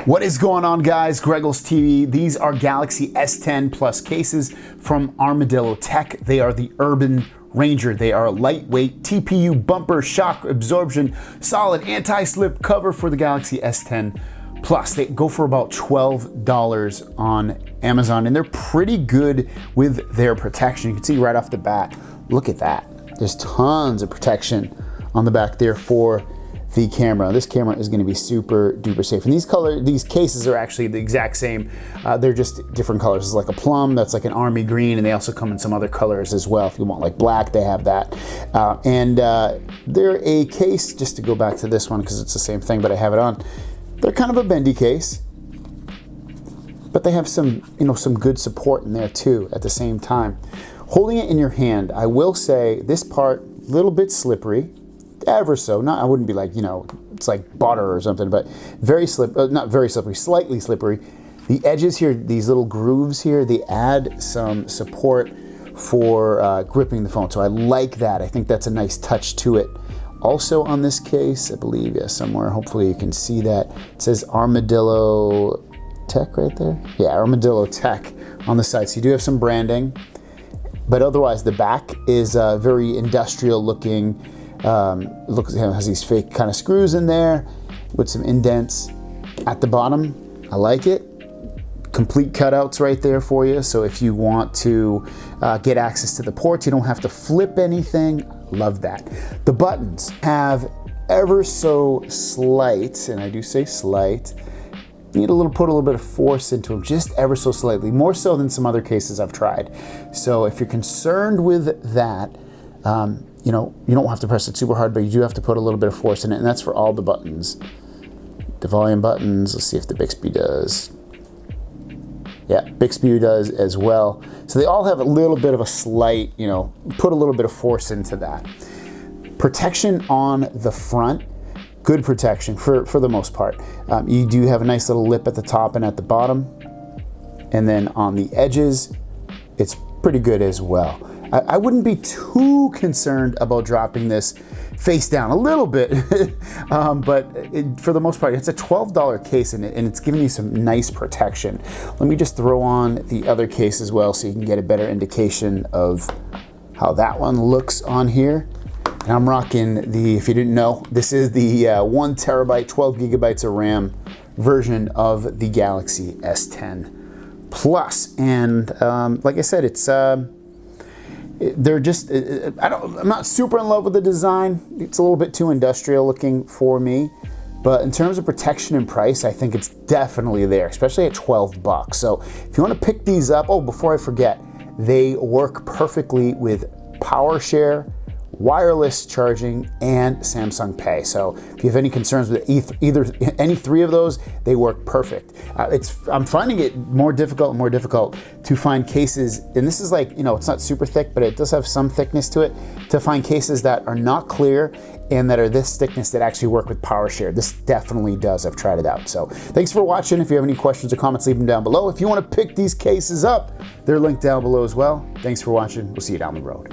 What is going on, guys? GregglesTV. These are Galaxy S10 Plus cases from ArmadilloTek. They are the Urban Ranger. They are a lightweight TPU bumper shock absorption, solid anti-slip cover for the Galaxy S10 Plus. They go for about $12 on Amazon, and they're pretty good with their protection. You can see right off the bat, look at that. There's tons of protection on the back there for the camera. This camera is going to be super duper safe. And these cases are actually the exact same. They're just different colors. It's like a plum, that's like an army green, and they also come in some other colors as well. If you want like black, they have that. They're a case, just to go back to this one because it's the same thing, but I have it on. They're kind of a bendy case, but they have some, some good support in there too at the same time. Holding it in your hand, I will say this part, a little bit slippery. Ever so, I wouldn't be like, it's like butter or something, but not very slippery, slightly slippery. The edges here, these little grooves here, they add some support for gripping the phone. So I like that. I think that's a nice touch to it. Also on this case, I believe, somewhere, hopefully you can see that. It says ArmadilloTek right there. Yeah, ArmadilloTek on the side. So you do have some branding, but otherwise the back is very industrial looking. Has these fake kind of screws in there with some indents at the bottom. I like it. Complete cutouts right there for you. So if you want to get access to the ports, you don't have to flip anything. Love that. The buttons have ever so slight, and I do say slight, you need put a little bit of force into them, just ever so slightly, more so than some other cases I've tried. So if you're concerned with that, you don't have to press it super hard, but you do have to put a little bit of force in it, and that's for all the buttons. The volume buttons, let's see if the Bixby does. Yeah, Bixby does as well. So they all have a little bit of a slight, put a little bit of force into that. Protection on the front, good protection for the most part. You do have a nice little lip at the top and at the bottom. And then on the edges, it's pretty good as well. I wouldn't be too concerned about dropping this face down a little bit, but for the most part, it's a $12 case in it, and it's giving you some nice protection. Let me just throw on the other case as well so you can get a better indication of how that one looks on here. And I'm rocking if you didn't know, this is the 1 terabyte, 12 gigabytes of RAM version of the Galaxy S10 Plus. And like I said, it's they're just, I'm not super in love with the design. It's a little bit too industrial looking for me. But in terms of protection and price, I think it's definitely there, especially at 12 bucks. So if you want to pick these up, before I forget, they work perfectly with PowerShare, wireless charging, and Samsung Pay. So if you have any concerns with any three of those, they work perfect. I'm finding it more difficult and more difficult to find cases, and this is like, it's not super thick, but it does have some thickness to it, to find cases that are not clear and that are this thickness that actually work with PowerShare. This definitely does. I've tried it out. So thanks for watching. If you have any questions or comments, leave them down below. If you want to pick these cases up, they're linked down below as well. Thanks for watching. We'll see you down the road.